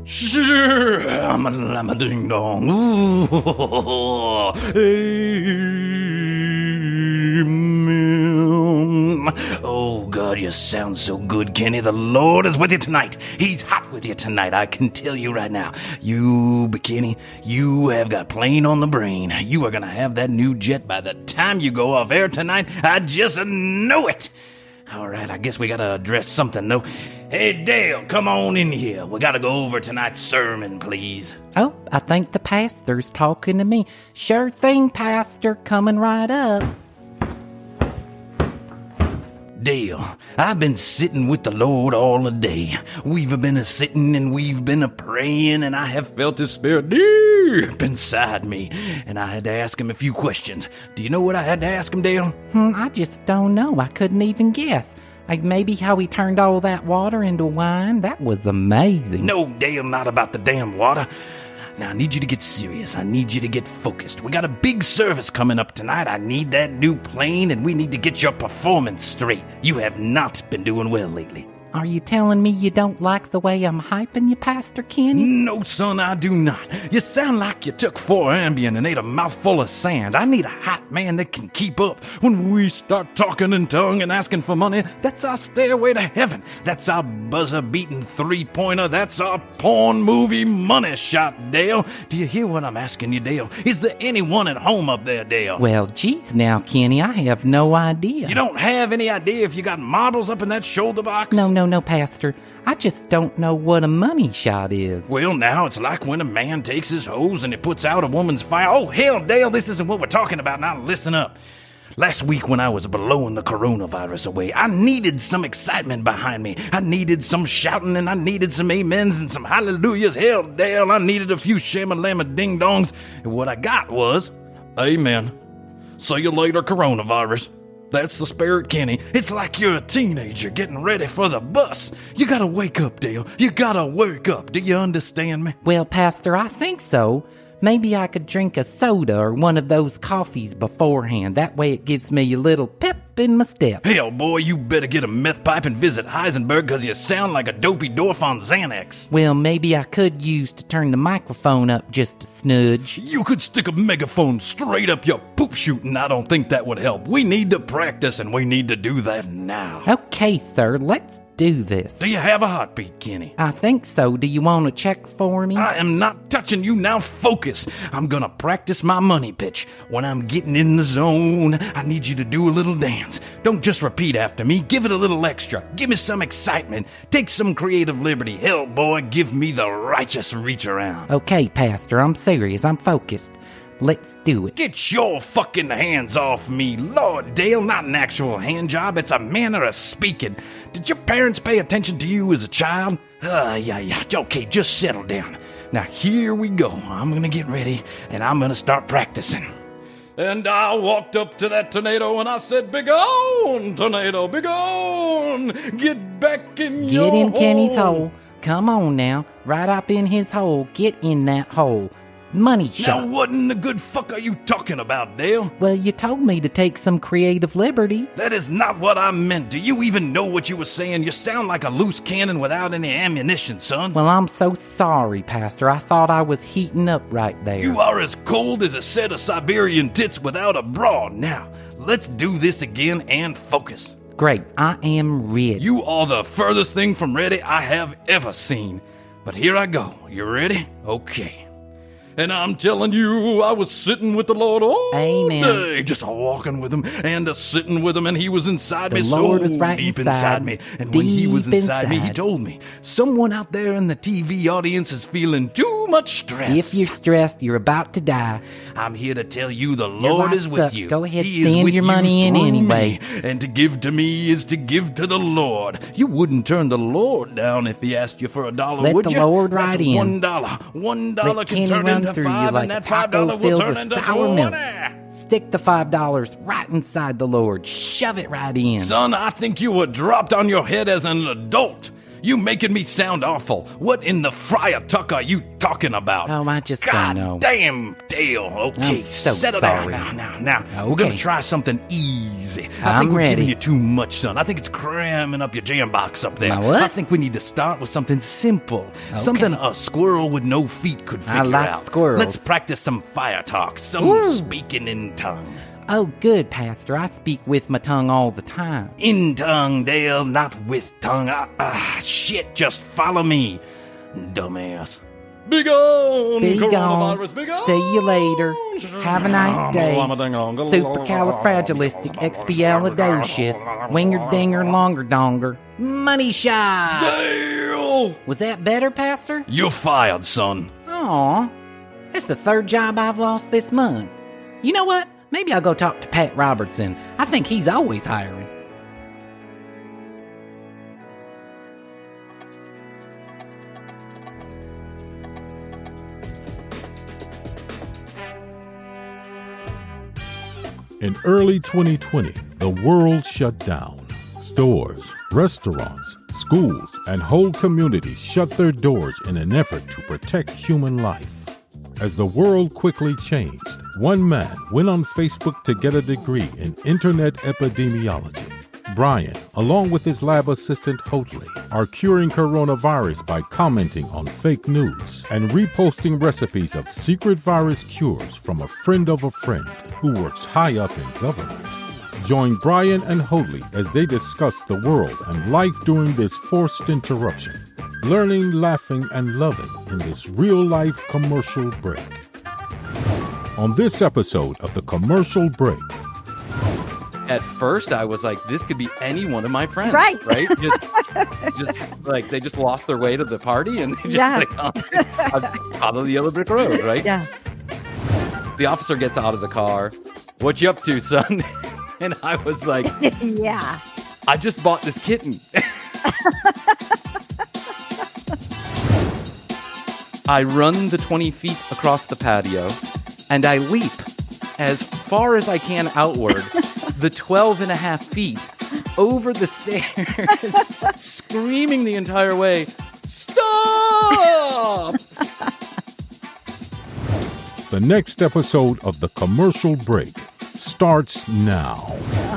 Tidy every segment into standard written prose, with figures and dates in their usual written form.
Sure, I'm a ding dong. Ooh, amen. Oh, God, you sound so good, Kenny. The Lord is with you tonight. He's hot with you tonight. I can tell you right now. You, Kenny, you have got plane on the brain. You are going to have that new jet by the time you go off air tonight. I just know it. All right, I guess we got to address something, though. Hey, Dale, come on in here. We got to go over tonight's sermon, please. Oh, I think the pastor's talking to me. Sure thing, Pastor. Coming right up. Dale, I've been sitting with the Lord all the day. We've been a-sitting and we've been a-praying, and I have felt His Spirit deep inside me. And I had to ask Him a few questions. Do you know what I had to ask Him, Dale? I just don't know. I couldn't even guess. Like maybe how He turned all that water into wine. That was amazing. No, Dale, not about the damn water. Now, I need you to get serious. I need you to get focused. We got a big service coming up tonight. I need that new plane, and we need to get your performance straight. You have not been doing well lately. Are you telling me you don't like the way I'm hyping you, Pastor Kenny? No, son, I do not. You sound like you took 4 Ambien and ate a mouthful of sand. I need a hot man that can keep up. When we start talking in tongue and asking for money, that's our stairway to heaven. That's our buzzer-beating three-pointer. That's our porn movie money shot, Dale. Do you hear what I'm asking you, Dale? Is there anyone at home up there, Dale? Well, geez now, Kenny, I have no idea. You don't have any idea if you got marbles up in that shoulder box? No, Pastor. I just don't know what a money shot is. Well, now, it's like when a man takes his hose and he puts out a woman's fire. Oh, hell, Dale, this isn't what we're talking about. Now, listen up. Last week when I was blowing the coronavirus away, I needed some excitement behind me. I needed some shouting, and I needed some amens and some hallelujahs. Hell, Dale, I needed a few shama-lama ding-dongs. And what I got was, amen. See you later, coronavirus. That's the spirit, Kenny. It's like you're a teenager getting ready for the bus. You gotta wake up, Dale. You gotta wake up. Do you understand me? Well, Pastor, I think so. Maybe I could drink a soda or one of those coffees beforehand. That way it gives me a little pep in my step. Hell, boy, you better get a meth pipe and visit Heisenberg, because you sound like a dopey dwarf on Xanax. Well, maybe I could use to turn the microphone up just a snudge. You could stick a megaphone straight up your poop chute, and I don't think that would help. We need to practice, and we need to do that now. Okay, sir, let's do this. Do you have a heartbeat, Kenny? I think so. Do you want to check for me? I am not touching you now. Focus. I'm gonna practice my money pitch. When I'm getting in the zone, I need you to do a little dance. Don't just repeat after me. Give it a little extra. Give me some excitement. Take some creative liberty. Hell, boy, give me the righteous reach around. Okay, Pastor, I'm serious. I'm focused. Let's do it. Get your fucking hands off me. Lord, Dale, not an actual hand job. It's a manner of speaking. Did your parents pay attention to you as a child? Yeah. Okay, just settle down. Now, here we go. I'm gonna get ready, and I'm gonna start practicing. And I walked up to that tornado, and I said, "Begone, tornado, begone! Get back in your hole." Get in Kenny's hole. Come on now. Right up in his hole. Get in that hole. Money shot. Now, what in the good fuck are you talking about, Dale? Well, you told me to take some creative liberty. That is not what I meant. Do you even know what you were saying? You sound like a loose cannon without any ammunition, son. Well, I'm so sorry, Pastor. I thought I was heating up right there. You are as cold as a set of Siberian tits without a bra. Now, let's do this again and focus. Great, I am ready. You are the furthest thing from ready I have ever seen. But here I go. You ready? Okay. And I'm telling you, I was sitting with the Lord all day, just walking with him and sitting with him, and he was inside me, Lord so was right deep inside me. And when he was inside me, he told me, someone out there in the TV audience is feeling too much stress. If you're stressed, you're about to die. I'm here to tell you the Lord is with you. Go ahead, he send your money in anyway. And to give to me is to give to the Lord. You wouldn't turn the Lord down if he asked you for $1, would you? Let the Lord right in. $1. $1 can turn into through $5, you like and that a taco $5 will filled turn with into sour milk. 20. Stick the $5 right inside the Lord. Shove it right in. Son, I think you were dropped on your head as an adult. You making me sound awful. What in the friar tuck are you talking about? Oh, I just God don't know. damn, Dale. Okay, I'm so settle sorry. down now. Okay. We're gonna try something easy. I I'm think we're ready. giving you too much, son. I think it's cramming up your jam box up there. My what? I think we need to start with something simple. Something a squirrel with no feet could figure like out. squirrels. Let's practice some fire talk, some Ooh. speaking in tongue. Oh, good, Pastor. I speak with my tongue all the time. In tongue, Dale, not with tongue. Shit, just follow me, dumbass. Be gone, Be gone. coronavirus, be gone. See you later. Have a nice day. Supercalifragilisticexpialidocious. Winger dinger longer donger. Money shot. Dale! Was that better, Pastor? You're fired, son. Aw, that's the third job I've lost this month. You know what? Maybe I'll go talk to Pat Robertson. I think he's always hiring. In early 2020, the world shut down. Stores, restaurants, schools, and whole communities shut their doors in an effort to protect human life. As the world quickly changed, one man went on Facebook to get a degree in internet epidemiology. Bryan, along with his lab assistant Hotley, are curing coronavirus by commenting on fake news and reposting recipes of secret virus cures from a friend of a friend who works high up in government. Join Bryan and Hotley as they discuss the world and life during this forced interruption. Learning, laughing, and loving in this real-life commercial break. On this episode of The Commercial Break. At first, I was like, this could be any one of my friends. Right. Just like, they just lost their way to the party and they just follow the yellow brick road, right? Yeah. The officer gets out of the car. What you up to, son? And I was like, Yeah. I just bought this kitten. I run the 20 feet across the patio, and I leap as far as I can outward, the 12 and a half feet over the stairs, screaming the entire way, "Stop!" The next episode of The Commercial Break starts now.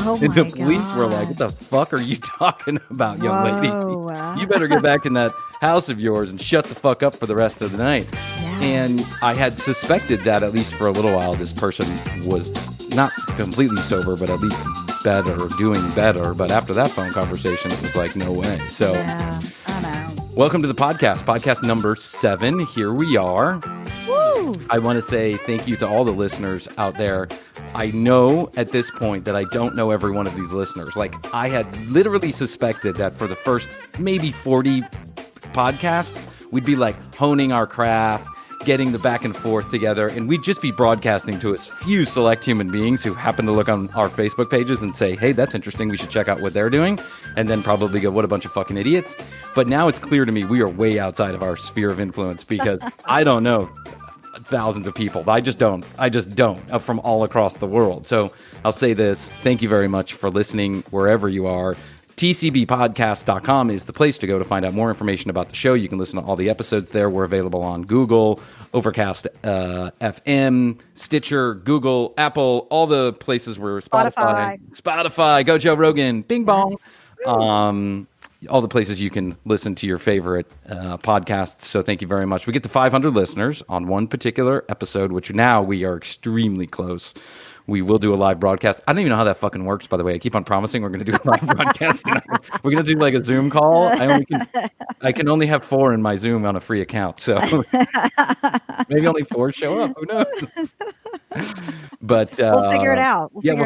Oh And my the police were like, what the fuck are you talking about, young lady? Whoa. You better get back in that house of yours and shut the fuck up for the rest of the night. Yeah. And I had suspected that at least for a little while, this person was not completely sober, but at least better, doing better. But after that phone conversation, it was like, no way. So Yeah, I know. welcome to the podcast number 7. Here we are. Woo! I want to say thank you to all the listeners out there. I know at this point that I don't know every one of these listeners. Like, I had literally suspected that for the first maybe 40 podcasts, we'd be like honing our craft, getting the back and forth together, and we'd just be broadcasting to a few select human beings who happen to look on our Facebook pages and say, hey, that's interesting, we should check out what they're doing, and then probably go, what a bunch of fucking idiots. But now it's clear to me we are way outside of our sphere of influence because I don't know thousands of people. I just don't from all across the world. So I'll say this. Thank you very much for listening wherever you are. TCBpodcast.com is the place to go to find out more information about the show. You can listen to all the episodes there. We're available on Google, Overcast FM, Stitcher, Google, Apple, all the places where Spotify, go Joe Rogan, Bing Bong. All the places you can listen to your favorite podcasts. So thank you very much. We get to 500 listeners on one particular episode, which now we are extremely close. We will do a live broadcast. I don't even know how that fucking works, by the way. I keep on promising we're going to do a live broadcast. We're going to do like a Zoom call. I can only have 4 in my Zoom on a free account. So maybe only 4 show up. Who knows? But We'll figure it out. We'll figure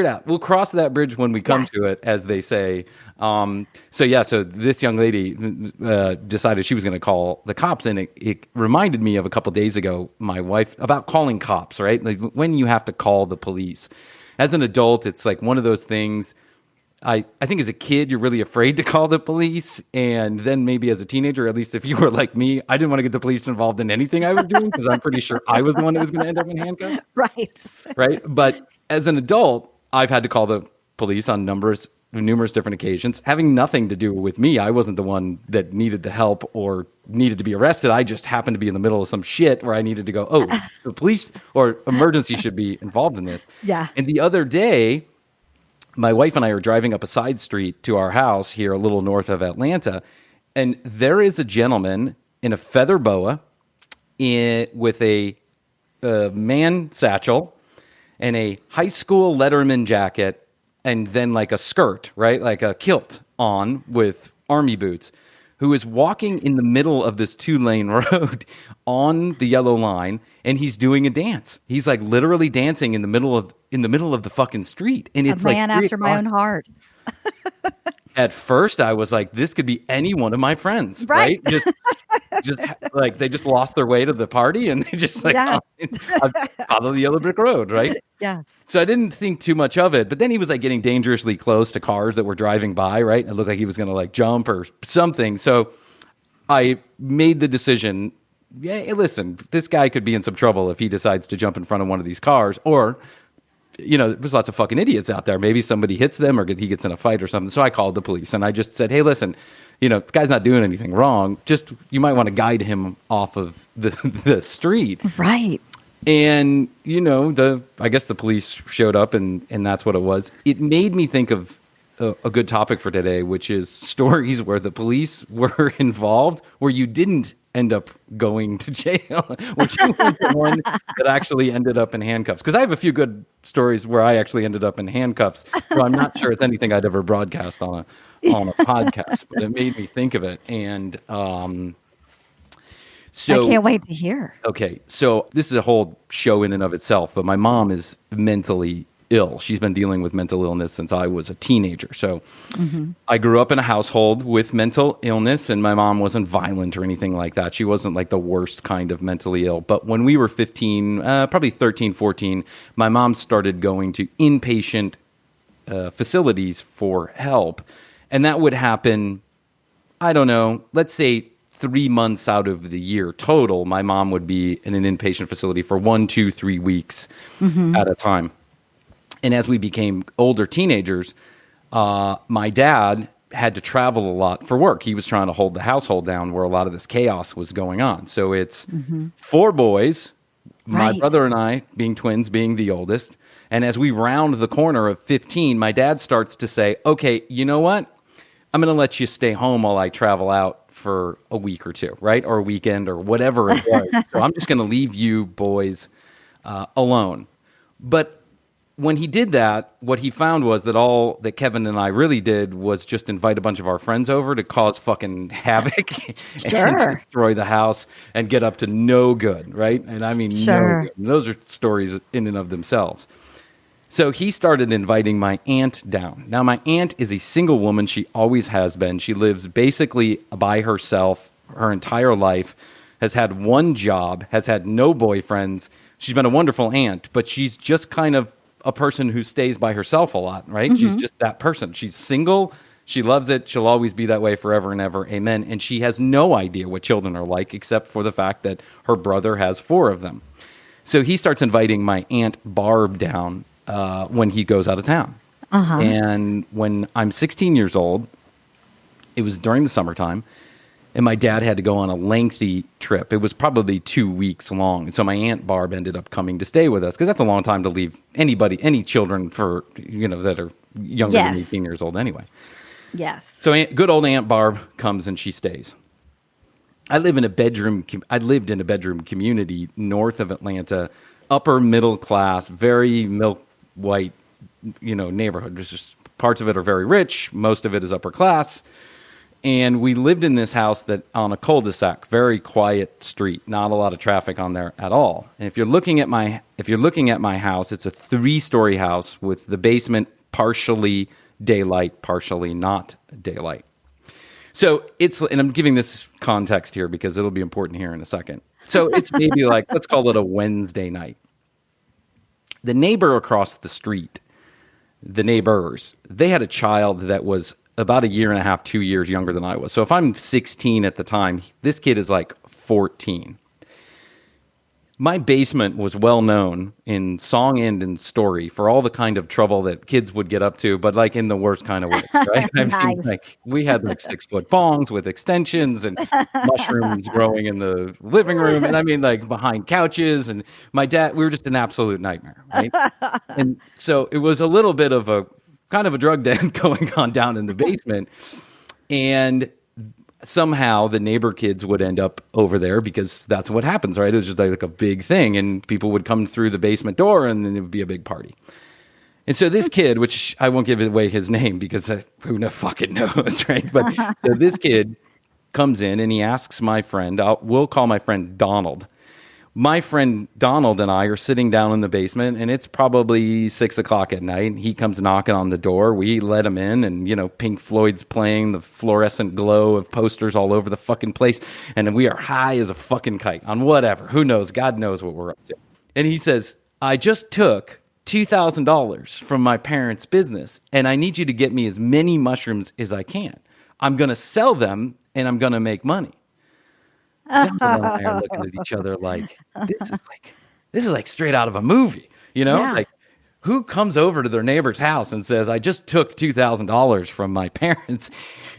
it out. We'll cross that bridge when we come to it, as they say. So this young lady decided she was going to call the cops, and it reminded me of a couple days ago, my wife, about calling cops, right? Like when you have to call the police. As an adult, it's like one of those things. I think as a kid, you're really afraid to call the police. And then maybe as a teenager, at least if you were like me, I didn't want to get the police involved in anything I was doing because I'm pretty sure I was the one that was going to end up in handcuffs. Right. Right. But as an adult, I've had to call the police on numbers numerous different occasions, having nothing to do with me. I wasn't the one that needed the help or needed to be arrested. I just happened to be in the middle of some shit where I needed to go, oh, the police or emergency should be involved in this. Yeah. And the other day, my wife and I are driving up a side street to our house here a little north of Atlanta, and there is a gentleman in a feather boa with a man satchel and a high school letterman jacket and then like a skirt, right? Like a kilt on with army boots, who is walking in the middle of this 2-lane road on the yellow line, and he's doing a dance. He's like literally dancing in the middle of the fucking street. And it's a man like after my own heart. At first, I was like, this could be any one of my friends, right? Just like they just lost their way to the party and they just like follow the yellow brick road, right? Yes. So I didn't think too much of it, but then he was like getting dangerously close to cars that were driving by, right? It looked like he was going to like jump or something. So I made the decision, yeah, listen, this guy could be in some trouble if he decides to jump in front of one of these cars, or there's lots of fucking idiots out there. Maybe somebody hits them or he gets in a fight or something. So I called the police and I just said, hey, listen, the guy's not doing anything wrong. Just, you might want to guide him off of the street. Right. And, I guess the police showed up and that's what it was. It made me think of a good topic for today, which is stories where the police were involved, where you didn't end up going to jail, which you were the one that actually ended up in handcuffs. Because I have a few good stories where I actually ended up in handcuffs. So I'm not sure it's anything I'd ever broadcast on a podcast, but it made me think of it. And so I can't wait to hear. Okay, so this is a whole show in and of itself, but my mom is mentally ill. She's been dealing with mental illness since I was a teenager. So I grew up in a household with mental illness, and my mom wasn't violent or anything like that. She wasn't like the worst kind of mentally ill. But when we were 15, probably 13, 14, my mom started going to inpatient facilities for help. And that would happen, I don't know, let's say 3 months out of the year total. My mom would be in an inpatient facility for 1, 2, 3 weeks at a time. And as we became older teenagers, my dad had to travel a lot for work. He was trying to hold the household down where a lot of this chaos was going on. So it's 4 boys, my brother and I, being twins, being the oldest. And as we round the corner of 15, my dad starts to say, okay, you know what? I'm going to let you stay home while I travel out for a week or two, right? Or a weekend or whatever it was. So I'm just going to leave you boys alone. But when he did that, what he found was that all that Kevin and I really did was just invite a bunch of our friends over to cause fucking havoc and destroy the house and get up to no good, right? And I mean, no good. And those are stories in and of themselves. So he started inviting my aunt down. Now, my aunt is a single woman. She always has been. She lives basically by herself her entire life, has had one job, has had no boyfriends. She's been a wonderful aunt, but she's just kind of a person who stays by herself a lot, right? She's just that person. She's single. She loves it. She'll always be that way forever and ever. Amen. And she has no idea what children are like, except for the fact that her brother has 4 of them. So he starts inviting my Aunt Barb down when he goes out of town. And when I'm 16 years old, it was during the summertime, and my dad had to go on a lengthy trip. It was probably 2 weeks long. So my Aunt Barb ended up coming to stay with us, because that's a long time to leave any children for, that are younger than 18 years old anyway. Yes. So good old Aunt Barb comes and she stays. I lived in a bedroom community north of Atlanta, upper middle class, very milk white, neighborhood. There's just parts of it are very rich. Most of it is upper class. And we lived in this house that on a cul-de-sac, very quiet street, not a lot of traffic on there at all. And if you're looking at my house, it's a 3-story house with the basement partially daylight, partially not daylight. So and I'm giving this context here because it'll be important here in a second. So it's maybe like, let's call it a Wednesday night. The neighbor across the street, the neighbors, they had a child that was about 1.5 years, 2 years younger than I was. So if I'm 16 at the time, this kid is like 14. My basement was well known in song and in story for all the kind of trouble that kids would get up to, but like in the worst kind of way, right? I mean, Nice. like we had like 6-foot bongs with extensions and mushrooms growing in the living room. And I mean, like behind couches. And my dad, we were just an absolute nightmare, right? And so it was a little bit of a kind of a drug den going on down in the basement. And somehow the neighbor kids would end up over there because that's what happens, right? It was just like a big thing, and people would come through the basement door, and then it would be a big party. And so this kid, which I won't give away his name because who the fucking knows, right? But so this kid comes in and he asks my friend, we'll call my friend Donald. My friend Donald and I are sitting down in the basement, and it's probably 6:00 at night. He comes knocking on the door. We let him in, and, you know, Pink Floyd's playing, the fluorescent glow of posters all over the fucking place. And we are high as a fucking kite on whatever. Who knows? God knows what we're up to. And he says, I just took $2,000 from my parents' business, and I need you to get me as many mushrooms as I can. I'm going to sell them, and I'm going to make money. Donald and I are looking at each other like this is like straight out of a movie, you know? Yeah. Like, who comes over to their neighbor's house and says, I just took $2,000 from my parents.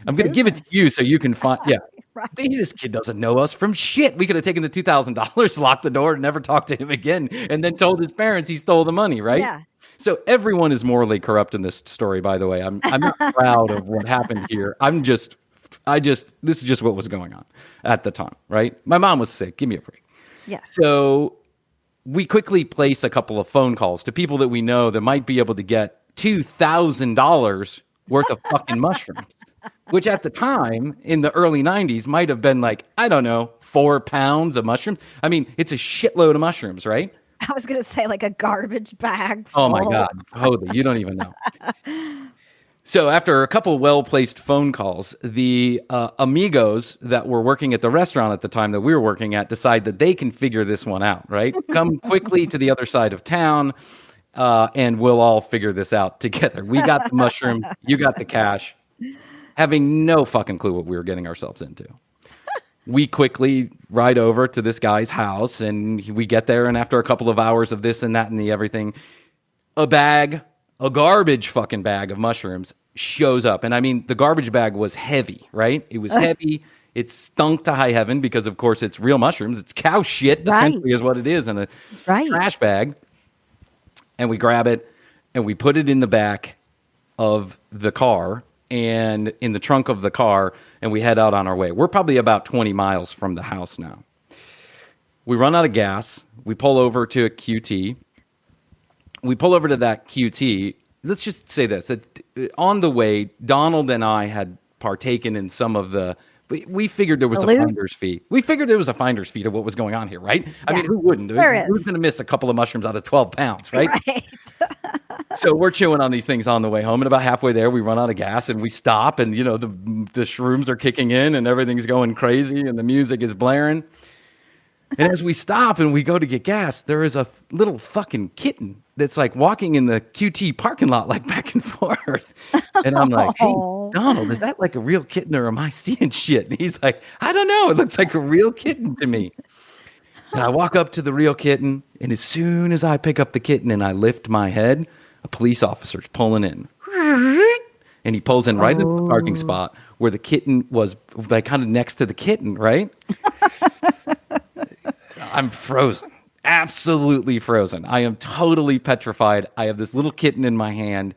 I'm going to give it to you so you can find. Yeah, Right. this kid doesn't know us from shit. We could have taken the $2,000, locked the door, and never talked to him again, and then told his parents he stole the money, right? Yeah. So everyone is morally corrupt in this story, by the way. I'm not proud of what happened here. This is just what was going on at the time, right? My mom was sick. Give me a break. Yes. So we quickly place a couple of phone calls to people that we know that might be able to get $2,000 worth of fucking mushrooms, which at the time in the early 90s might have been like, I don't know, 4 pounds of mushrooms. I mean, it's a shitload of mushrooms, right? I was going to say like a garbage bag. Oh my full. God. Holy, you don't even know. So after a couple well-placed phone calls, the amigos that were working at the restaurant at the time that we were working at decide that they can figure this one out, right? Come quickly to the other side of town, and we'll all figure this out together. We got the mushroom, you got the cash, having no fucking clue what we were getting ourselves into. We quickly ride over to this guy's house, and we get there, and after a couple of hours of this and that and the everything, a garbage fucking bag of mushrooms shows up. And I mean, the garbage bag was heavy, right? It was heavy. It stunk to high heaven because, of course, it's real mushrooms. It's cow shit, essentially, is what it is in a trash bag. And we grab it, and we put it in the back of the car and in the trunk of the car, and we head out on our way. We're probably about 20 miles from the house now. We run out of gas. We pull over to a QT. We pull over to that QT. Let's just say this. On the way, Donald and I had partaken in some of the... We figured there was a finder's fee. We figured there was a finder's fee to what was going on here, right? I mean, who wouldn't? Who's going to miss a couple of mushrooms out of 12 pounds, right? So we're chewing on these things on the way home, and about halfway there, we run out of gas, and we stop, and, you know, the shrooms are kicking in, and everything's going crazy, and the music is blaring. And as we stop and we go to get gas, there is a little fucking kitten that's like walking in the QT parking lot, like back and forth. And I'm like, hey, Donald, is that like a real kitten or am I seeing shit? And he's like, I don't know. It looks like a real kitten to me. And I walk up to the real kitten. And as soon as I pick up the kitten and I lift my head, a police officer's pulling in. And he pulls in right into the parking spot where the kitten was, like kind of next to the kitten, right? I'm frozen. Absolutely frozen. I am totally petrified. I have this little kitten in my hand.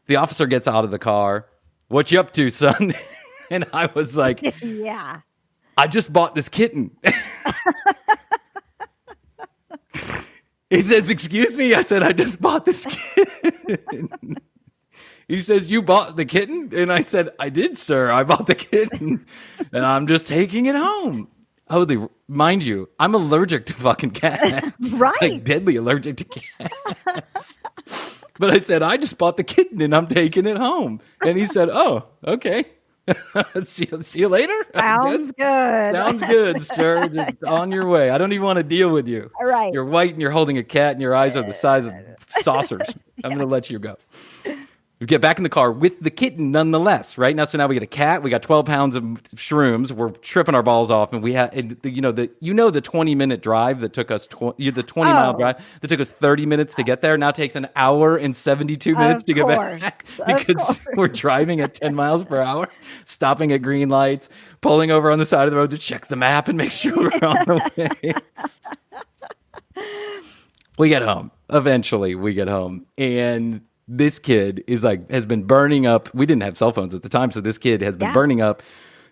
The officer gets out of the car. What you up to, son? And I was like, yeah. I just bought this kitten. He says, excuse me? I said, I just bought this kitten. He says, you bought the kitten? And I said, I did, sir. I bought the kitten. And I'm just taking it home. Holy, mind you, I'm allergic to fucking cats. Right. Like deadly allergic to cats. But I said, I just bought the kitten and I'm taking it home. And he said, oh, okay. see you later. Sounds good. Sounds good, sir. Just on your way. I don't even want to deal with you. All right. You're white and you're holding a cat and your eyes are the size of saucers. I'm going to let you go. We get back in the car with the kitten nonetheless, right? Now we get a cat, we got 12 pounds of shrooms, we're tripping our balls off, and we had, the 20-minute drive that took us, the 20-mile drive that took us 30 minutes to get there, now takes an hour and 72 minutes to get back because we're driving at 10 miles per hour, stopping at green lights, pulling over on the side of the road to check the map and make sure we're on the way. We get home. Eventually, we get home, and this kid has been burning up. We didn't have cell phones at the time, so this kid has been burning up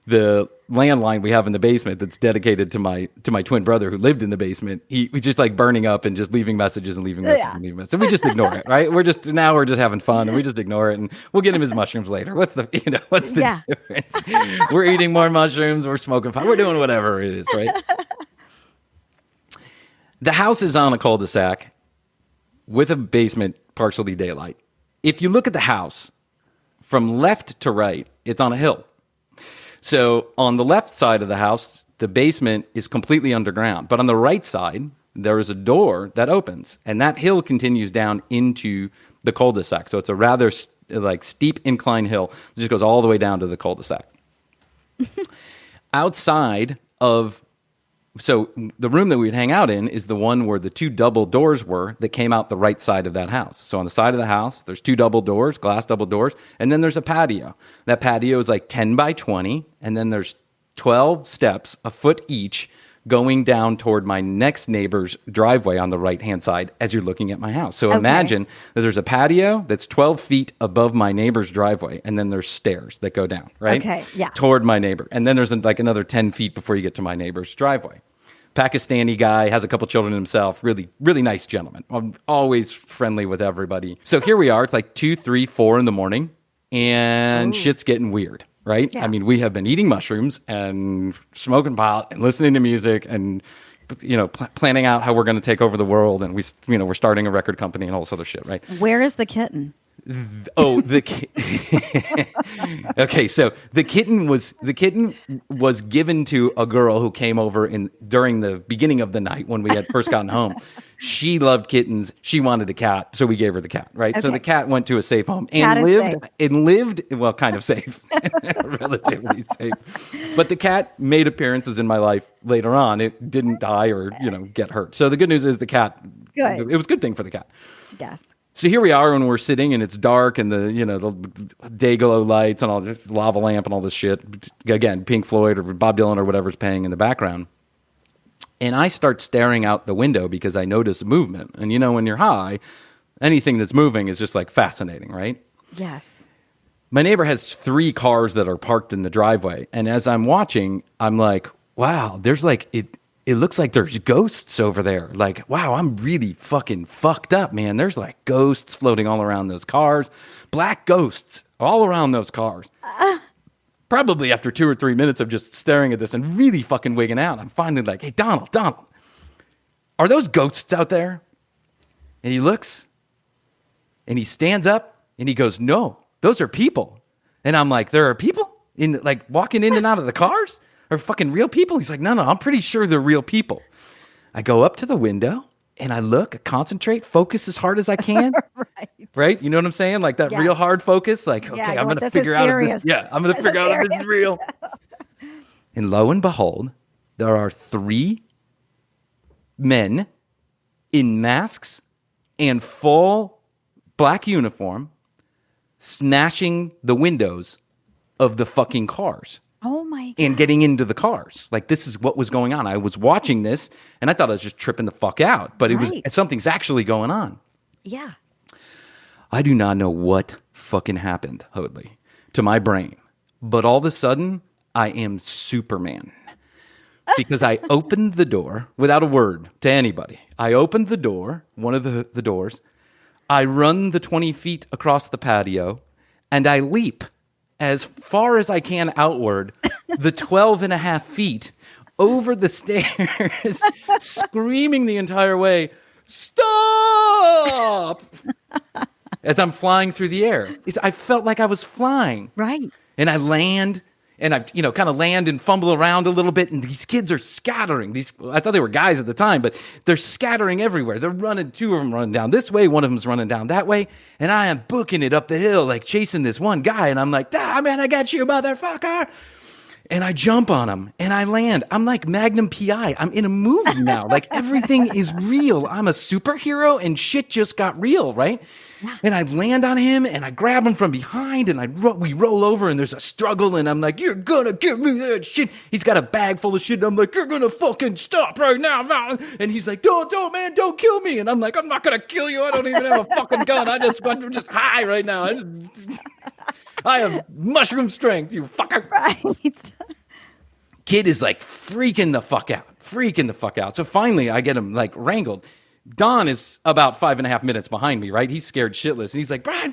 the landline we have in the basement that's dedicated to my twin brother who lived in the basement. He just like burning up and just leaving messages and leaving messages and leaving messages. We just ignore it, right? We're just having fun and we just ignore it, and we'll get him his mushrooms later. What's the difference? We're eating more mushrooms, we're smoking pot, we're doing whatever it is, right? The house is on a cul-de-sac with a basement, partially daylight. If you look at the house from left to right, it's on a hill. So on the left side of the house, the basement is completely underground. But on the right side, there is a door that opens, and that hill continues down into the cul-de-sac. So it's a rather steep incline hill. It just goes all the way down to the cul-de-sac. Outside of... So the room that we'd hang out in is the one where the two double doors were that came out the right side of that house. So on the side of the house, there's two double doors, glass double doors, and then there's a patio. That patio is like 10 by 20, and then there's 12 steps, a foot each, going down toward my next neighbor's driveway on the right-hand side as you're looking at my house. So imagine that there's a patio that's 12 feet above my neighbor's driveway, and then there's stairs that go down, right? Okay, yeah. Toward my neighbor. And then there's like another 10 feet before you get to my neighbor's driveway. Pakistani guy, has a couple children himself, really, really nice gentleman. I'm always friendly with everybody. So here we are, it's like 2, 3, 4 in the morning, and shit's getting weird. Right? Yeah. I mean, we have been eating mushrooms and smoking pot and listening to music and, planning out how we're going to take over the world. And we're starting a record company and all this other shit, right? Where is the kitten? Okay, so the kitten was given to a girl who came over during the beginning of the night when we had first gotten home. She loved kittens. She wanted a cat, so we gave her the cat, right? Okay. So the cat went to a safe home and lived well, kind of safe, relatively safe. But the cat made appearances in my life later on. It didn't die or get hurt. So the good news is the cat. Good. It was a good thing for the cat. Yes. So here we are when we're sitting and it's dark and the day glow lights and all this lava lamp and all this shit. Again, Pink Floyd or Bob Dylan or whatever's playing in the background. And I start staring out the window because I notice movement. And when you're high, anything that's moving is just like fascinating, right? Yes. My neighbor has 3 cars that are parked in the driveway. And as I'm watching, I'm like, wow, there's like it looks like there's ghosts over there. Like, wow, I'm really fucking fucked up, man. There's like ghosts floating all around those cars. Black ghosts all around those cars. Probably after 2 or 3 minutes of just staring at this and really fucking wigging out, I'm finally like, hey, Donald, are those ghosts out there? And he looks and he stands up and he goes, no, those are people. And I'm like, there are people walking in and out of the cars? Are fucking real people? He's like, no, I'm pretty sure they're real people. I go up to the window and I look, I concentrate, focus as hard as I can. Right? You know what I'm saying? Like that real hard focus. Like, okay, I'm going to figure out if this, I'm going to figure out if this is real. And lo and behold, there are 3 men in masks and full black uniform smashing the windows of the fucking cars. Oh my God. And getting into the cars. Like, this is what was going on. I was watching this and I thought I was just tripping the fuck out, but something's actually going on. Yeah. I do not know what fucking happened, Hoadley, to my brain, but all of a sudden I am Superman because I opened the door without a word to anybody. I opened the door, one of the doors. I run the 20 feet across the patio and I leap as far as I can outward, the 12 and a half feet over the stairs, screaming the entire way, stop! As I'm flying through the air. I felt like I was flying. Right. And I land And I, kind of land and fumble around a little bit, and these kids are scattering. I thought they were guys at the time, but they're scattering everywhere. They're running, 2 of them running down this way, one of them's running down that way, and I am booking it up the hill, like chasing this one guy, and I'm like, man, I got you, motherfucker. And I jump on him, and I land. I'm like Magnum P.I. I'm in a movie now. Like, everything is real. I'm a superhero, and shit just got real, right? And I land on him, and I grab him from behind, and we roll over, and there's a struggle, and I'm like, you're gonna give me that shit. He's got a bag full of shit, and I'm like, you're gonna fucking stop right now. And he's like, don't, man, don't kill me. And I'm like, I'm not gonna kill you. I don't even have a fucking gun. I'm just high right now. I have mushroom strength, you fucker. Right. Kid is like freaking the fuck out. So finally, I get him like wrangled. Don is about 5.5 minutes behind me, right? He's scared shitless. And he's like, Bryan,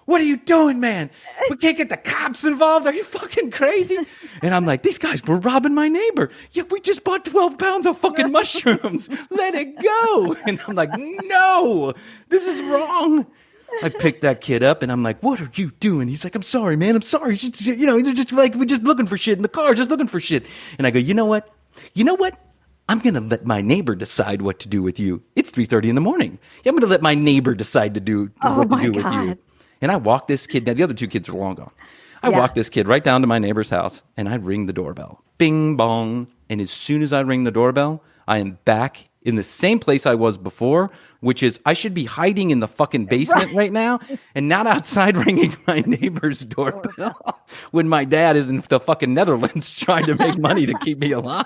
what are you doing, man? We can't get the cops involved. Are you fucking crazy? And I'm like, these guys were robbing my neighbor. Yeah, we just bought 12 pounds of fucking mushrooms. Let it go. And I'm like, no, this is wrong. I picked that kid up, and I'm like, what are you doing? He's like, I'm sorry, man. I'm sorry. They're just like, we're just looking for shit in the car, just looking for shit. And I go, you know what? I'm going to let my neighbor decide what to do with you. It's 3:30 in the morning. I'm going to let my neighbor decide what to do with you. And I walk this kid down. The other 2 kids are long gone. I walk this kid right down to my neighbor's house, and I ring the doorbell. Bing, bong. And as soon as I ring the doorbell, I am back in the same place I was before, which is I should be hiding in the fucking basement right now and not outside ringing my neighbor's doorbell when my dad is in the fucking Netherlands trying to make money to keep me alive.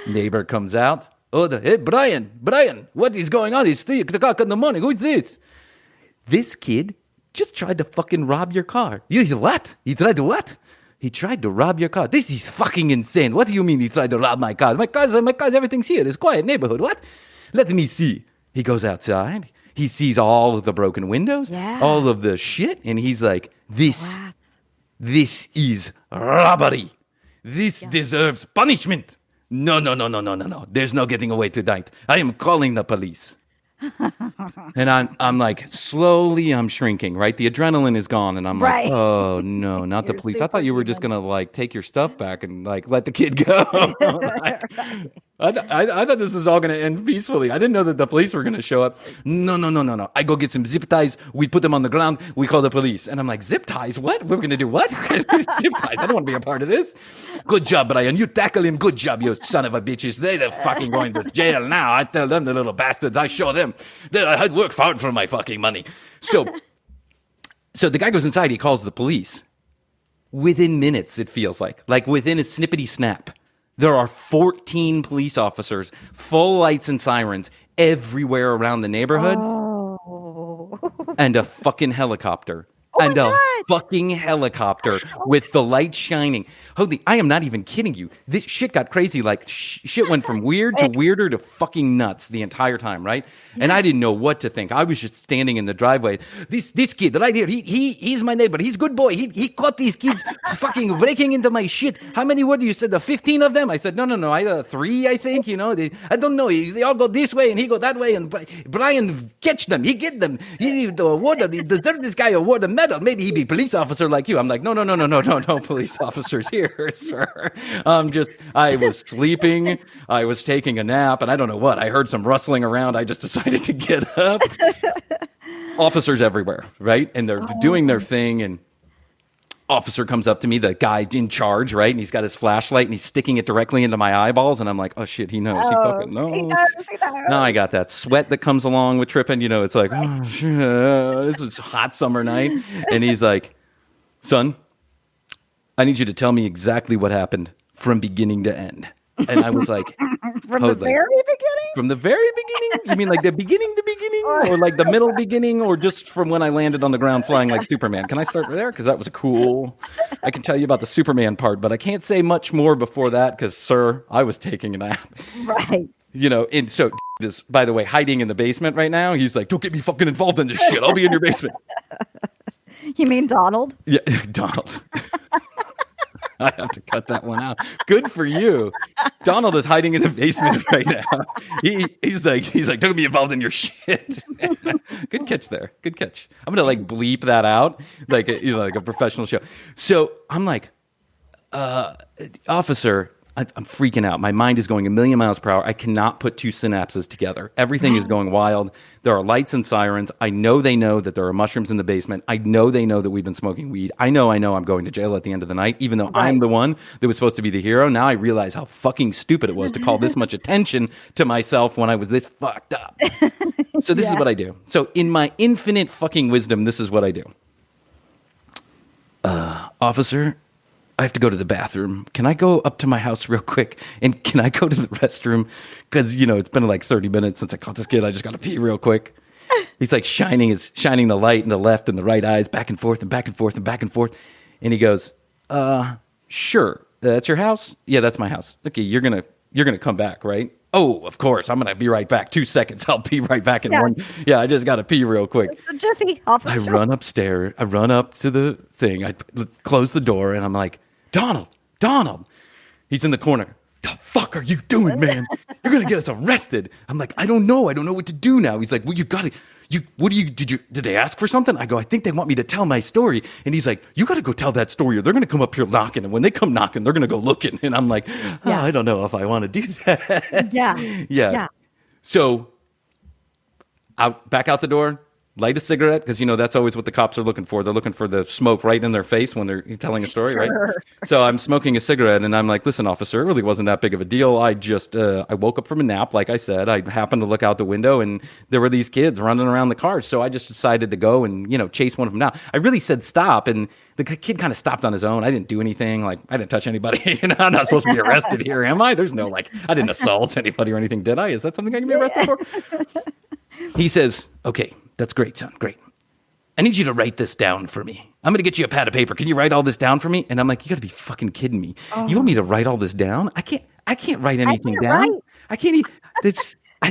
Neighbor comes out. Hey, Bryan, what is going on? It's 3 o'clock in the morning. Who is this? This kid just tried to fucking rob your car. You what? He tried to what? He tried to rob your car. This is fucking insane. What do you mean he tried to rob my car? My car, everything's here. It's a quiet neighborhood. What? Let me see. He goes outside. He sees all of the broken windows, all of the shit, and he's like, this is robbery. This deserves punishment. No. There's no getting away tonight. I am calling the police. And I'm like, slowly I'm shrinking, right? The adrenaline is gone, and I'm like, oh no, not the police. I thought you were just gonna like take your stuff back and like let the kid go. I thought this was all gonna end peacefully. I didn't know that the police were gonna show up. No. I go get some zip ties. We put them on the ground. We call the police. And I'm like, zip ties? What? We're gonna do what? Zip ties? I don't want to be a part of this. Good job, Bryan. You tackle him. Good job, you son of a bitches. They're fucking going to jail now. I tell them, the little bastards. I show them. I worked hard for my fucking money. So the guy goes inside. He calls the police. Within minutes, it feels like within a snippety snap, there are 14 police officers, full lights and sirens everywhere around the neighborhood, and a fucking helicopter. Fucking helicopter with the lights shining. Holy, I am not even kidding you. This shit got crazy. Like, shit went from weird to weirder to fucking nuts the entire time, right? Yeah. And I didn't know what to think. I was just standing in the driveway. This kid right here, he's my neighbor. He's a good boy. He caught these kids fucking breaking into my shit. How many were you said? 15 of them? I said, no. I 3, I think. I don't know. They all go this way and he go that way. And Bryan catch them. He get them. He deserve this guy award a medal. Maybe he be police officer like you. I'm like, no, police officers here, sir. I was sleeping. I was taking a nap, and I don't know what. I heard some rustling around. I just decided to get up. Officers everywhere, right? And they're doing their thing, and officer comes up to me, the guy in charge, right? And he's got his flashlight, and he's sticking it directly into my eyeballs, and I'm like, oh, shit, he knows. He fucking knows. He knows. Now I got that sweat that comes along with tripping. It's like, oh, shit, this is a hot summer night. And he's like, son, I need you to tell me exactly what happened from beginning to end. And I was like, from the very beginning? From the very beginning? You mean like the beginning, or like the middle beginning, or just from when I landed on the ground flying like Superman? Can I start there? Because that was cool. I can tell you about the Superman part, but I can't say much more before that because, sir, I was taking a nap. Right. And so is, by the way, hiding in the basement right now. He's like, don't get me fucking involved in this shit. I'll be in your basement. You mean Donald? Yeah, Donald. I have to cut that one out. Good for you. Donald is hiding in the basement right now. He's like, don't be involved in your shit. Good catch there. Good catch. I'm gonna like bleep that out, like like a professional show. So I'm like, officer, I'm freaking out. My mind is going a million miles per hour. I cannot put two synapses together. Everything is going wild. There are lights and sirens. I know they know that there are mushrooms in the basement. I know they know that we've been smoking weed. I know I'm going to jail at the end of the night, even though I'm the one that was supposed to be the hero. Now I realize how fucking stupid it was to call this much attention to myself when I was this fucked up. So this is what I do. So in my infinite fucking wisdom, this is what I do. Officer, I have to go to the bathroom. Can I go up to my house real quick? And can I go to the restroom? Because, it's been like 30 minutes since I caught this kid. I just got to pee real quick. He's like shining the light in the left and the right eyes back and forth and back and forth and back and forth. And he goes, sure. That's your house? Yeah, that's my house. Okay, you're gonna come back, right? Oh, of course. I'm going to be right back. 2 seconds. I'll be right back in one. Yeah, I just got to pee real quick. It's a jiffy, officer. I run upstairs. I run up to the thing. I close the door, and I'm like, Donald. He's in the corner. The fuck are you doing, man? You're going to get us arrested. I'm like, I don't know. I don't know what to do now. He's like, well, you got to. Did they ask for something? I go, I think they want me to tell my story. And he's like, you got to go tell that story or they're going to come up here knocking. And when they come knocking, they're going to go looking. And I'm like, I don't know if I want to do that. Yeah. So back out the door, light a cigarette. Because, that's always what the cops are looking for. They're looking for the smoke right in their face when they're telling a story, right? So I'm smoking a cigarette and I'm like, listen, officer, it really wasn't that big of a deal. I just, I woke up from a nap. Like I said, I happened to look out the window and there were these kids running around the cars. So I just decided to go and, chase one of them down. I really said stop and the kid kind of stopped on his own. I didn't do anything. Like I didn't touch anybody. I'm not supposed to be arrested here, am I? There's no I didn't assault anybody or anything, did I? Is that something I can be arrested for? He says, okay, that's great, son. Great. I need you to write this down for me. I'm going to get you a pad of paper. Can you write all this down for me? And I'm like, you got to be fucking kidding me. You want me to write all this down? I can't write anything down. Write. I can't even. I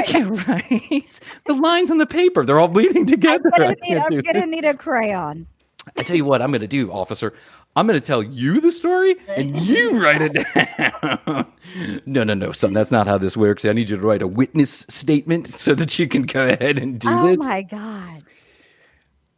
can't write. The lines on the paper, they're all bleeding together. I'm going to need a crayon. I tell you what I'm going to do, officer. I'm going to tell you the story and you write it down. No, son. That's not how this works. I need you to write a witness statement so that you can go ahead and do this. Oh, my God.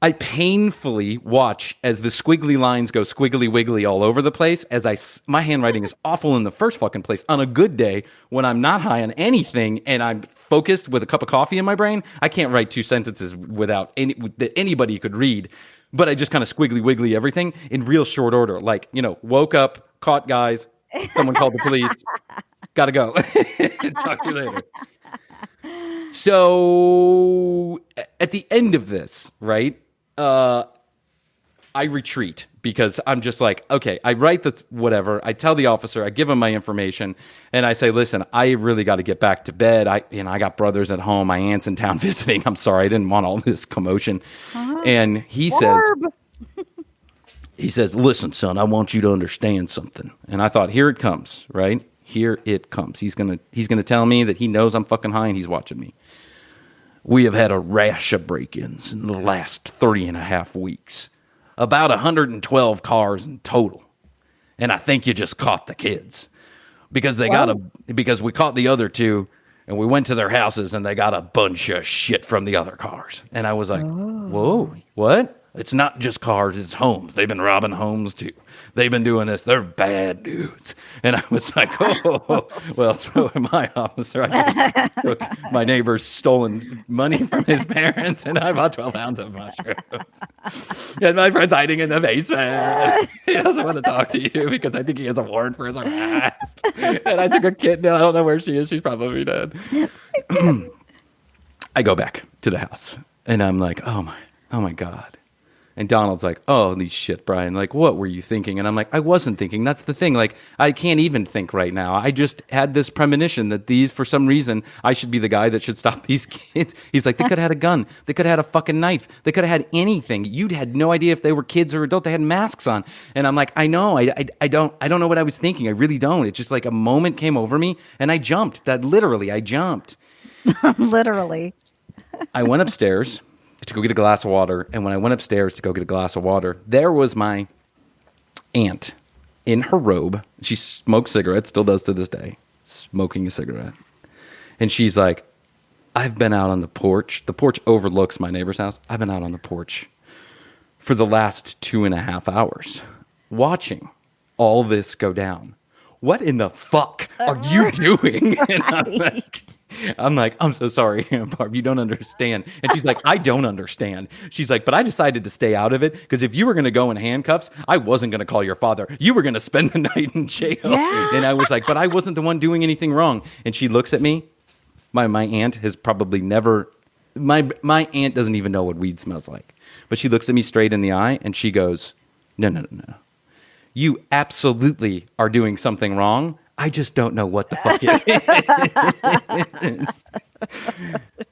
I painfully watch as the squiggly lines go squiggly wiggly all over the place as my handwriting is awful in the first fucking place. On a good day, when I'm not high on anything and I'm focused with a cup of coffee in my brain, I can't write 2 sentences without that anybody could read. But I just kind of squiggly wiggly everything in real short order. Like, woke up, caught guys, someone called the police, gotta go. Talk to you later. So at the end of this, right, I retreat because I'm just like, okay, I write the whatever. I tell the officer, I give him my information, and I say, listen, I really got to get back to bed. I got brothers at home, my aunt's in town visiting. I'm sorry, I didn't want all this commotion. And he says, listen, son, I want you to understand something. And I thought, here it comes, right? Here it comes. He's gonna tell me that he knows I'm fucking high and he's watching me. We have had a rash of break-ins in the last 3.5 weeks. About 112 cars in total. And I think you just caught the kids. Because because we caught the other two and we went to their houses and they got a bunch of shit from the other cars. And I was like, whoa, what? It's not just cars, it's homes. They've been robbing homes too. They've been doing this. They're bad dudes. And I was like, oh, well, so am I, officer. I took my neighbor's stolen money from his parents, and I bought 12 pounds of mushrooms. And my friend's hiding in the basement. He doesn't want to talk to you because I think he has a warrant for his arrest. And I took a kitten. I don't know where she is. She's probably dead. I go back to the house, and I'm like, oh my God. And Donald's like, oh, holy shit, Bryan. Like, what were you thinking? And I'm like, I wasn't thinking. That's the thing. Like, I can't even think right now. I just had this premonition that for some reason, I should be the guy that should stop these kids. He's like, they could have had a gun. They could have had a fucking knife. They could have had anything. You'd had no idea if they were kids or adult. They had masks on. And I'm like, I know. I don't know what I was thinking. I really don't. It's just like a moment came over me and I jumped. I jumped. Literally. I went upstairs to go get a glass of water. And when I went upstairs to go get a glass of water, there was my aunt in her robe. She smoked cigarettes, still does to this day, smoking a cigarette. And she's like, I've been out on the porch. The porch overlooks my neighbor's house. I've been out on the porch for the last 2.5 hours watching all this go down. What in the fuck are you doing? And I'm like, I'm so sorry, Barb, you don't understand. And she's like, I don't understand. She's like, but I decided to stay out of it because if you were going to go in handcuffs, I wasn't going to call your father. You were going to spend the night in jail. Yeah. And I was like, but I wasn't the one doing anything wrong. And she looks at me. My aunt has probably never, my aunt doesn't even know what weed smells like. But she looks at me straight in the eye and she goes, no. You absolutely are doing something wrong. I just don't know what the fuck it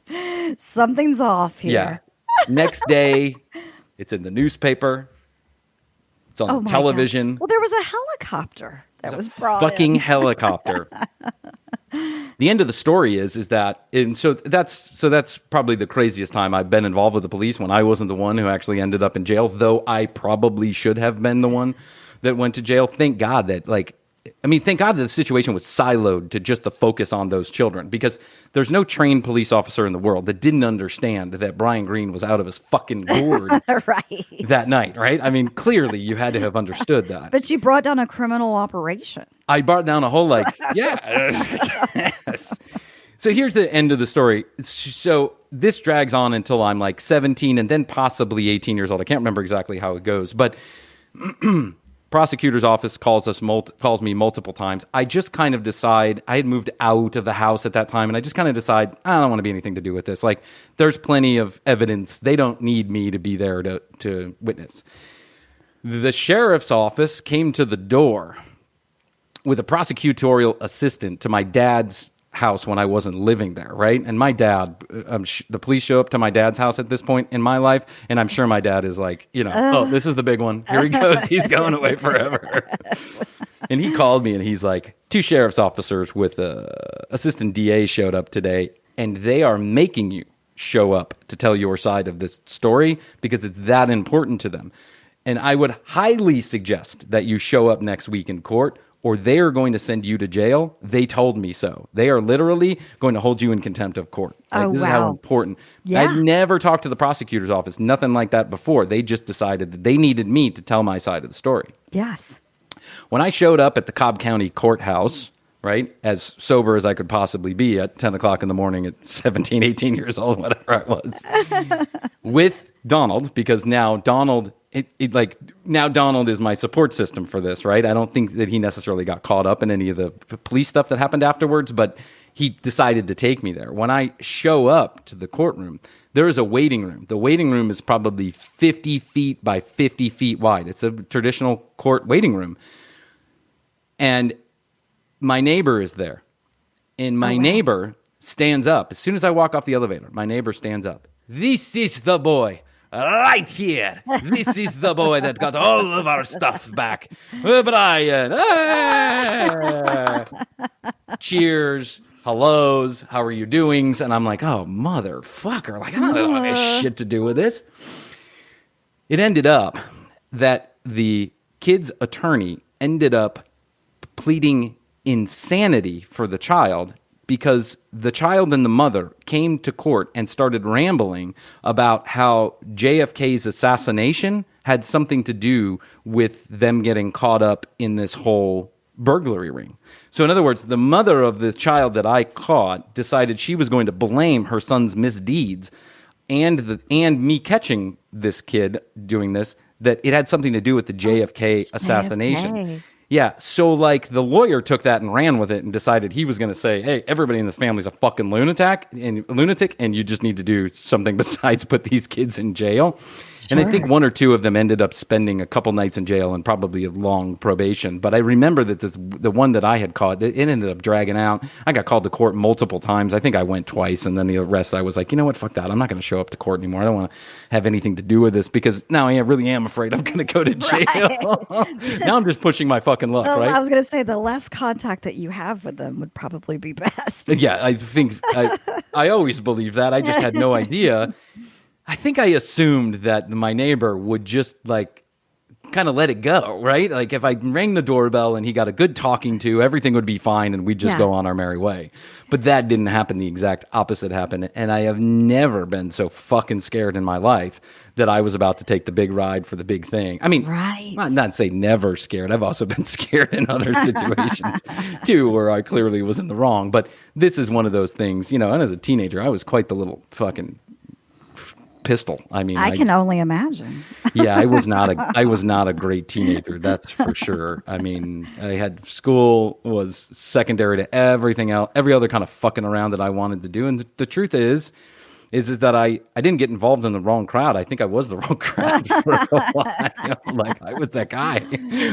is. Something's off here. Yeah. Next day, it's in the newspaper. It's on the television. Well, there was a helicopter that was brought fucking in. helicopter. The end of the story is that, and so that's probably the craziest time I've been involved with the police when I wasn't the one who actually ended up in jail, though I probably should have been the one that went to jail. Thank God that thank God that the situation was siloed to just the focus on those children, because there's no trained police officer in the world that didn't understand that Bryan Green was out of his fucking gourd Right. that night, right? I mean, clearly you had to have understood that. But you brought down a criminal operation. I brought down a whole yes. So here's the end of the story. So this drags on until I'm like 17 and then possibly 18 years old. I can't remember exactly how it goes, but prosecutor's office calls me multiple times. I just kind of decide, I had moved out of the house at that time, and I just kind of decide, I don't want to be anything to do with this. Like, there's plenty of evidence. They don't need me to be there to witness. The sheriff's office came to the door with a prosecutorial assistant to my dad's house when I wasn't living there, right? And my dad, the police show up to my dad's house at this point in my life, and I'm sure my dad is like, oh, this is the big one. Here he goes. He's going away forever. And he called me, and he's like, 2 sheriff's officers with assistant DA showed up today, and they are making you show up to tell your side of this story because it's that important to them. And I would highly suggest that you show up next week in court, or they are going to send you to jail. They told me so. They are literally going to hold you in contempt of court. This is how important. Yeah. I'd never talked to the prosecutor's office, nothing like that before. They just decided that they needed me to tell my side of the story. Yes. When I showed up at the Cobb County courthouse, right, as sober as I could possibly be at 10 o'clock in the morning at 17, 18 years old, whatever I was, with Donald, because now Donald... now Donald is my support system for this, right? I don't think that he necessarily got caught up in any of the police stuff that happened afterwards, but he decided to take me there. When I show up to the courtroom, there is a waiting room. The waiting room is probably 50 feet by 50 feet wide. It's a traditional court waiting room. And my neighbor is there. And my neighbor stands up. As soon as I walk off the elevator, my neighbor stands up. This is the boy. Right here. This is the boy that got all of our stuff back. Bryan. Cheers. Hellos. How are you doing? And I'm like, oh, motherfucker. Like, I don't have any shit to do with this. It ended up that the kid's attorney ended up pleading insanity for the child, because the child and the mother came to court and started rambling about how JFK's assassination had something to do with them getting caught up in this whole burglary ring. So in other words, the mother of the child that I caught decided she was going to blame her son's misdeeds and me catching this kid doing this, that it had something to do with the JFK assassination. JFK. Yeah, so like the lawyer took that and ran with it and decided he was going to say, hey, everybody in this family is a fucking lunatic, and you just need to do something besides put these kids in jail. Sure. And I think 1 or 2 of them ended up spending a couple nights in jail and probably a long probation. But I remember that the one that I had caught, it ended up dragging out. I got called to court multiple times. I think I went twice, and then the rest I was like, you know what, fuck that. I'm not going to show up to court anymore. I don't want to have anything to do with this, because now I really am afraid I'm going to go to jail. Right. Now I'm just pushing my fucking luck, right? I was going to say the less contact that you have with them would probably be best. Yeah, I think I always believed that. I just had no idea. I think I assumed that my neighbor would just like kind of let it go, right? Like if I rang the doorbell and he got a good talking to, everything would be fine and we'd just go on our merry way. But that didn't happen. The exact opposite happened. And I have never been so fucking scared in my life that I was about to take the big ride for the big thing. I mean, not say never scared. I've also been scared in other situations too, where I clearly was in the wrong. But this is one of those things, and as a teenager, I was quite the little fucking pistol. I mean, I can only imagine. Yeah, I was not a great teenager, that's for sure. I mean, I had school was secondary to everything else, every other kind of fucking around that I wanted to do. And the truth is that I didn't get involved in the wrong crowd. I think I was the wrong crowd for a while. Like I was that guy.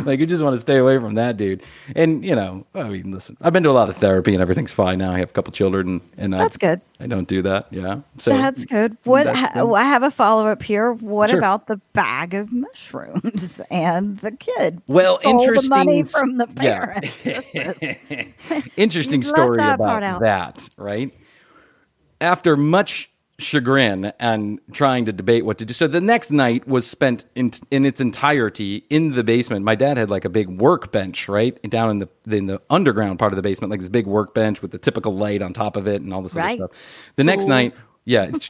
Like you just want to stay away from that dude. And I mean, listen, I've been to a lot of therapy and everything's fine now. I have a couple children, and that's good. I don't do that. Yeah, so that's good. I have a follow up here. What about the bag of mushrooms and the kid? Well, stole interesting. The money from the parents. Yeah. Interesting story about that. Right after much chagrin and trying to debate what to do. So the next night was spent in its entirety in the basement. My dad had like a big workbench, right? Down in the underground part of the basement, like this big workbench with the typical light on top of it and all this other stuff. The next night,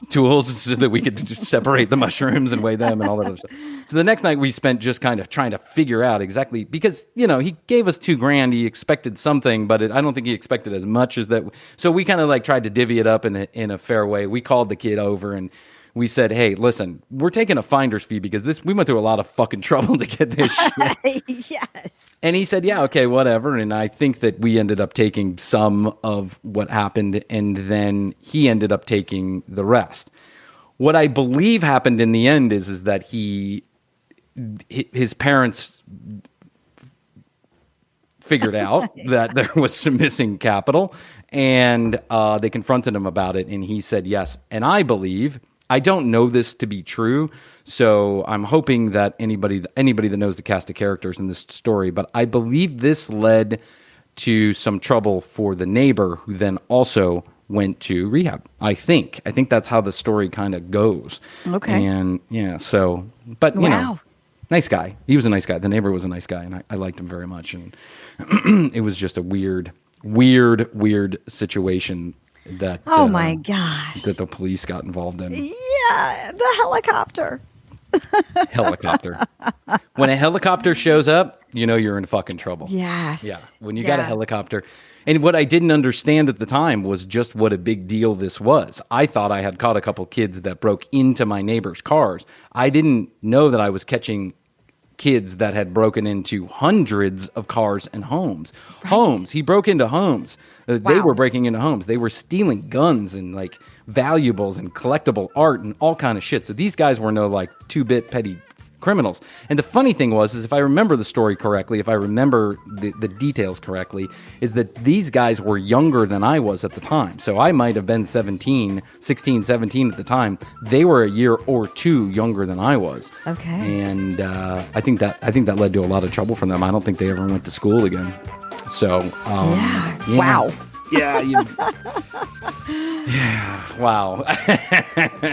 tools so that we could just separate the mushrooms and weigh them and all that other stuff. So the next night we spent just kind of trying to figure out exactly, because, he gave us $2,000. He expected something, but I don't think he expected as much as that. So we kind of like tried to divvy it up in a fair way. We called the kid over and we said, hey, listen, we're taking a finder's fee because we went through a lot of fucking trouble to get this shit. Yes. And he said, yeah, okay, whatever. And I think that we ended up taking some of what happened, and then he ended up taking the rest. What I believe happened in the end is that his parents figured out that there was some missing capital, and they confronted him about it, and he said yes. And I don't know this to be true, so I'm hoping that anybody that knows the cast of characters in this story, but I believe this led to some trouble for the neighbor, who then also went to rehab. I think that's how the story kind of goes. Okay. And but nice guy. He was a nice guy. The neighbor was a nice guy, and I liked him very much. And it was just a weird situation that my gosh, that the police got involved in. Yeah, the helicopter. Helicopter. When a helicopter shows up, you're in fucking trouble. Yes. Yeah. When you got a helicopter. And what I didn't understand at the time was just what a big deal this was. I thought I had caught a couple kids that broke into my neighbor's cars. I didn't know that I was catching kids that had broken into hundreds of cars and homes. Right. Homes. He broke into homes. They were breaking into homes. They were stealing guns and like valuables and collectible art and all kind of shit. So these guys were no like 2-bit petty criminals. And the funny thing is if I remember the story correctly, if I remember the details correctly, is that these guys were younger than I was at the time. So I might have been 16, 17 at the time. They were a year or two younger than I was. Okay. And I think that led to a lot of trouble for them. I don't think they ever went to school again. So, wow. Yeah. Wow.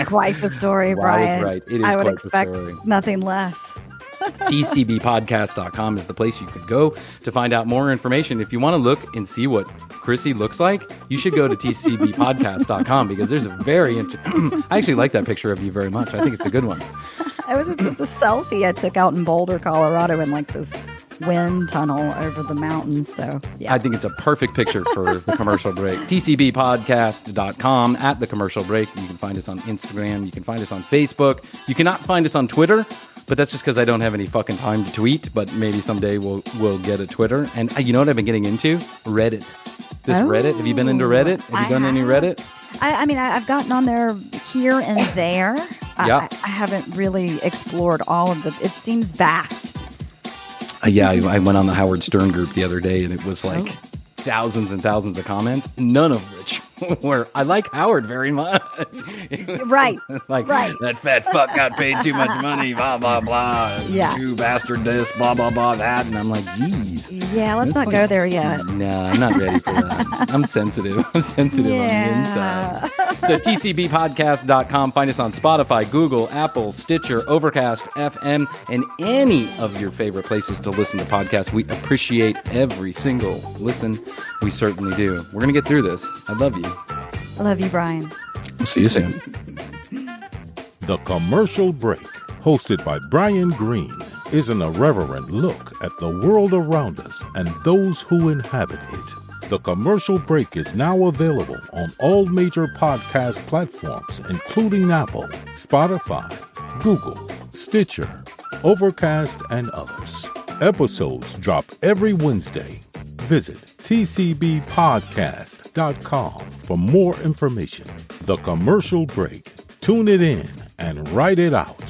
Quite the story, Bryan. Right. It is I would quite expect the story. Nothing less. tcbpodcast.com is the place you could go to find out more information. If you want to look and see what Chrissy looks like, you should go to tcbpodcast.com because there's a very interesting... I actually like that picture of you very much. I think it's a good one. It was just a selfie I took out in Boulder, Colorado in like this wind tunnel over the mountains. So yeah, I think it's a perfect picture for the commercial break. tcbpodcast.com at the commercial break. You can find us on Instagram. You can find us on Facebook. You cannot find us on Twitter, but that's just because I don't have any fucking time to tweet. But maybe someday we'll get a Twitter. And you know what I've been getting into? Reddit. Reddit. Have you been into Reddit? Have you done any Reddit? I mean, I've gotten on there here and there. Yeah. I haven't really explored all of it. It seems vast. Yeah, I went on the Howard Stern group the other day, and it was like thousands and thousands of comments, none of which were, I like Howard very much. Right. Like, right. That fat fuck got paid too much money, blah, blah, blah. Yeah. You bastard this, blah, blah, blah, that. And I'm like, geez. Yeah, let's not go there yet. No, I'm not ready for that. I'm sensitive. I'm sensitive on the inside. to tcbpodcast.com. Find us on Spotify, Google, Apple, Stitcher, Overcast, FM, and any of your favorite places to listen to podcasts. We appreciate every single listen. We certainly do. We're going to get through this. I love you. I love you, Bryan. We'll see you soon. The Commercial Break, hosted by Bryan Green, is an irreverent look at the world around us and those who inhabit it. The Commercial Break is now available on all major podcast platforms, including Apple, Spotify, Google, Stitcher, Overcast, and others. Episodes drop every Wednesday. Visit tcbpodcast.com for more information. The Commercial Break. Tune it in and write it out.